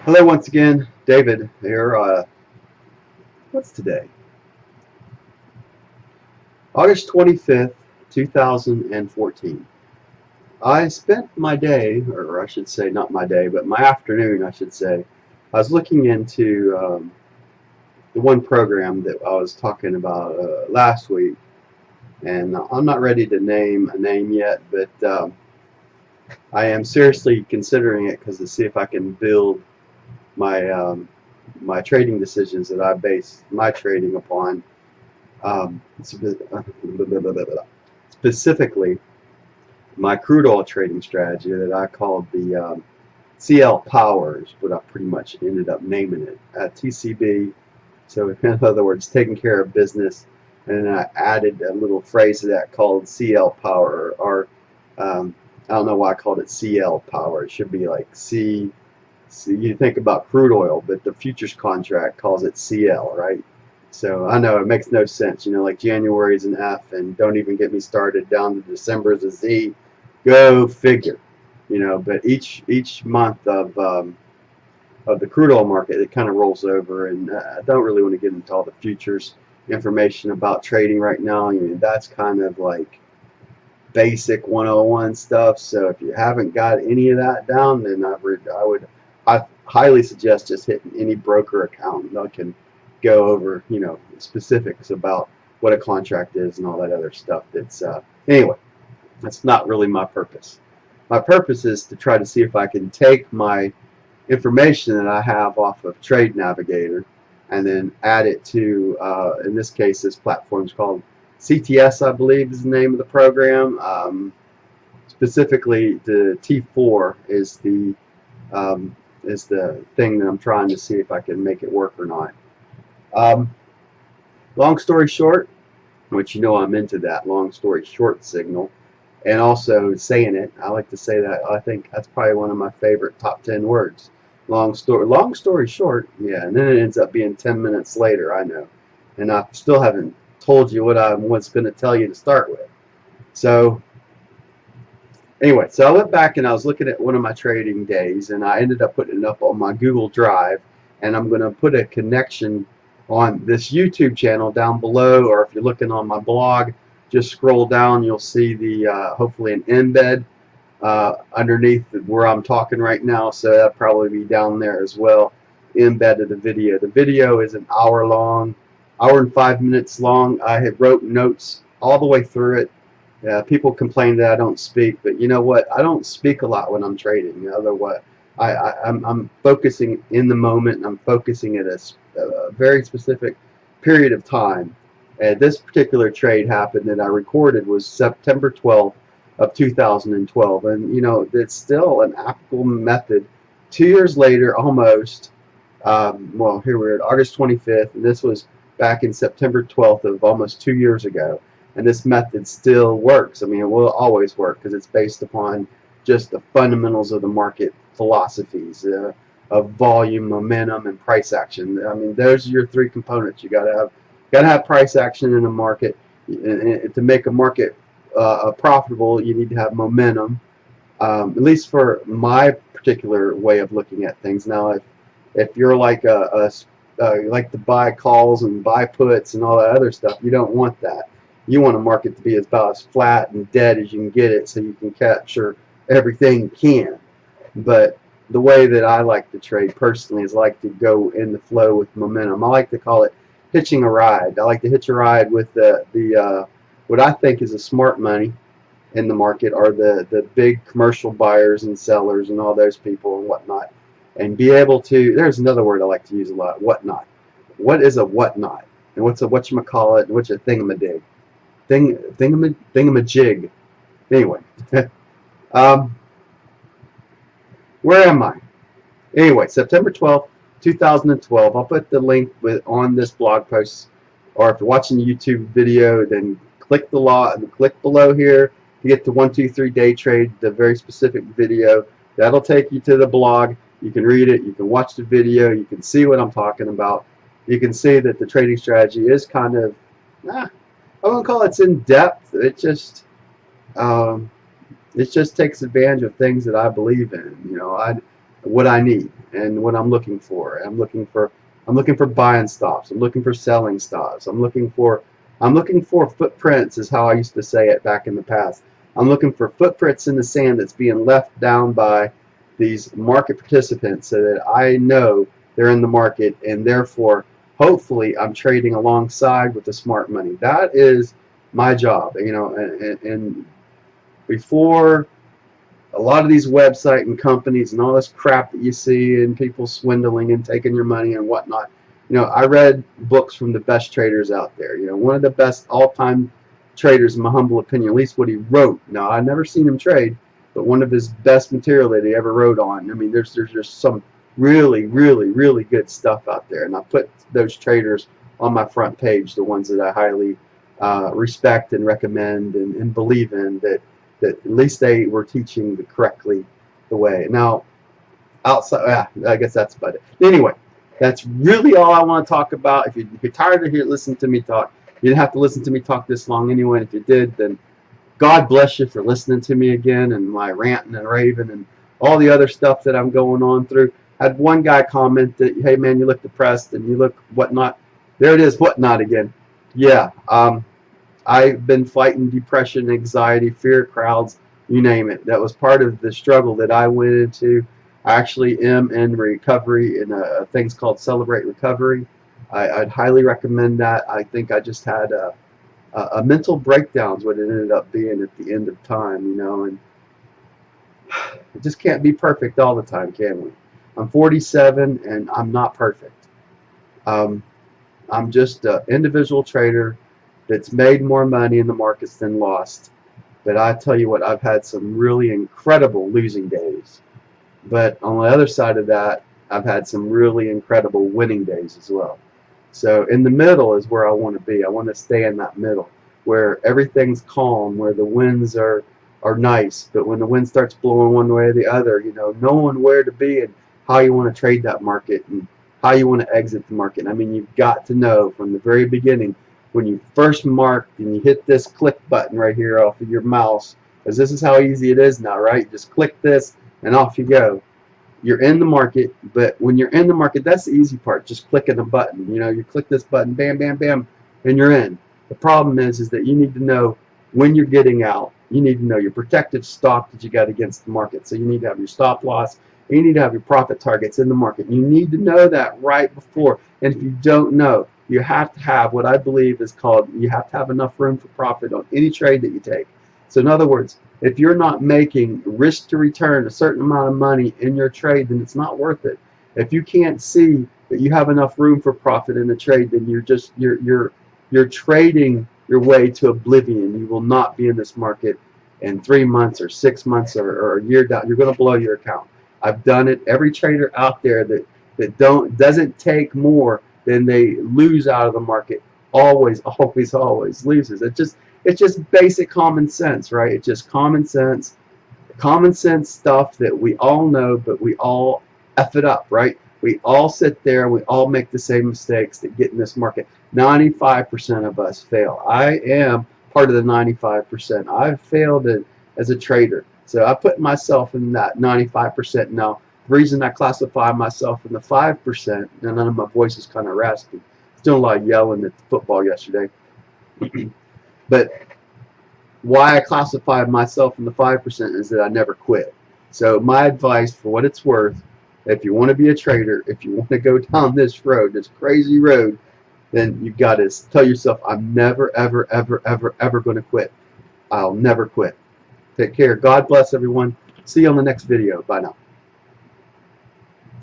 Hello once again, David here. What's today? August 25th, 2014. I spent my day, or I should say not my day, but my afternoon, I should say. I was looking into the one program that I was talking about last week, and I'm not ready to name a name yet, but I am seriously considering it because to see if I can build my my trading decisions that I base my trading upon. Specifically, my crude oil trading strategy that I called the CL Power is what I pretty much ended up naming it, TCB. So in other words, taking care of business, and then I added a little phrase to that called CL Power, or I don't know why I called it CL Power. It should be like C. So you think about crude oil, but the futures contract calls it CL, right? So I know it makes no sense. Like January is an F, and don't even get me started down to December is a Z. Go figure. But each month of the crude oil market, it kind of rolls over, and I don't really want to get into all the futures information about trading right now. That's kind of like basic 101 stuff. So if you haven't got any of that down, then I highly suggest just hitting any broker account that can go over specifics about what a contract is and all that other stuff. Anyway, that's not really my purpose. My purpose is to try to see if I can take my information that I have off of Trade Navigator and then add it to, in this case, this platform is called CTS, I believe is the name of the program. Specifically, the T4 is the thing that I'm trying to see if I can make it work or not. Um, Long story short, which I'm into that long story short signal, and also saying it. I like to say that. I think that's probably one of my favorite top 10 words. Long story short, yeah, and then it ends up being 10 minutes later. I know, and I still haven't told you what I was going to tell you to start with. So anyway, so I went back and I was looking at one of my trading days, and I ended up putting it up on my Google Drive, and I'm going to put a connection on this YouTube channel down below, or if you're looking on my blog, just scroll down, you'll see the hopefully an embed underneath where I'm talking right now, so that'll probably be down there as well, embedded the video. The video is an hour long, hour and 5 minutes long. I had wrote notes all the way through it. People complain that I don't speak, but you know what? I don't speak a lot when I'm trading. Otherwise, I'm focusing in the moment. I'm focusing at a very specific period of time. And this particular trade happened that I recorded was September 12th of 2012, and it's still an applicable method. 2 years later, almost. Well, here we're at August 25th, and this was back in September 12th of almost 2 years ago. And this method still works. I mean, it will always work because it's based upon just the fundamentals of the market philosophies of volume, momentum, and price action. I mean, those are your three components. You got to have price action in a market. To make a market profitable, you need to have momentum. At least for my particular way of looking at things. Now, if you're like you like to buy calls and buy puts and all that other stuff, you don't want that. You want a market to be about as flat and dead as you can get it, so you can capture everything you can. But the way that I like to trade personally is I like to go in the flow with momentum. I like to call it hitching a ride. I like to hitch a ride with the what I think is a smart money in the market are the big commercial buyers and sellers and all those people and whatnot, and be able to. There's another word I like to use a lot. Whatnot. What is a whatnot? And what's a whatchamacallit? And what's a thingamadig? Thingamajig. Anyway, um, where am I? Anyway, September 12th, 2012. I'll put the link on this blog post, or if you're watching the YouTube video, then click click below here to get to 123 Day Trade, the very specific video. That'll take you to the blog. You can read it. You can watch the video. You can see what I'm talking about. You can see that the trading strategy is kind of, I wouldn't call it in depth. It just takes advantage of things that I believe in. what I need and what I'm looking for. I'm looking for buying stops. I'm looking for selling stops. I'm looking for footprints, is how I used to say it back in the past. I'm looking for footprints in the sand that's being left down by these market participants so that I know they're in the market, and therefore hopefully I'm trading alongside with the smart money. That is my job, you know, and before a lot of these website and companies and all this crap that you see and people swindling and taking your money and whatnot. You know, I read books from the best traders out there. You know, one of the best all-time traders, in my humble opinion, at least what he wrote. Now, I've never seen him trade, but one of his best material that he ever wrote on. I mean, there's just some really good stuff out there, and I put those traders on my front page, the ones that I highly respect and recommend and believe in, that at least they were teaching correctly the way. Now, outside, I guess that's about it. Anyway, that's really all I want to talk about. If you're tired of listening to me talk, you didn't have to listen to me talk this long anyway. And if you did, then God bless you for listening to me again and my ranting and raving and all the other stuff that I'm going on through. I had one guy comment that, hey man, you look depressed and you look whatnot. There it is, whatnot again. Yeah, I've been fighting depression, anxiety, fear of crowds, you name it. That was part of the struggle that I went into. I actually am in recovery in things called Celebrate Recovery. I'd highly recommend that. I think I just had a mental breakdown is what it ended up being at the end of time, you know, and it just can't be perfect all the time, can we? I'm 47 and I'm not perfect. I'm just an individual trader that's made more money in the markets than lost. But I tell you what, I've had some really incredible losing days. But on the other side of that, I've had some really incredible winning days as well. So in the middle is where I want to be. I want to stay in that middle where everything's calm, where the winds are nice, but when the wind starts blowing one way or the other, you know, knowing where to be and how you want to trade that market and how you want to exit the market. I mean, you've got to know from the very beginning when you first mark and you hit this click button right here off of your mouse, because this is how easy it is now, right? You just click this and off you go. You're in the market, but when you're in the market, that's the easy part, just clicking a button. You know, you click this button, bam, bam, bam, and you're in. The problem is that you need to know when you're getting out. You need to know your protective stop that you got against the market. So you need to have your stop loss, and you need to have your profit targets in the market. You need to know that right before. And if you don't know, you have to have what I believe is called, you have to have enough room for profit on any trade that you take. So in other words, if you're not making risk to return a certain amount of money in your trade, then it's not worth it. If you can't see that you have enough room for profit in a trade, then you're trading your way to oblivion. You will not be in this market in 3 months or 6 months or a year down. You're going to blow your account. I've done it. Every trader out there that doesn't take more than they lose out of the market always loses. It's just basic common sense, right? It's just common sense stuff that we all know, but we all F it up, right? We all sit there and we all make the same mistakes that get in this market. 95% of us fail. I am part of the 95%. I've failed as a trader. So I put myself in that 95% now. The reason I classify myself in the 5%, and none of my voice is kind of raspy. I was doing a lot of yelling at the football yesterday. But why I classify myself in the 5% is that I never quit. So my advice, for what it's worth, if you want to be a trader, if you want to go down this road, this crazy road, then you've got to tell yourself, I'm never, ever, ever, ever, ever going to quit. I'll never quit. Take care. God bless everyone. See you on the next video. Bye now.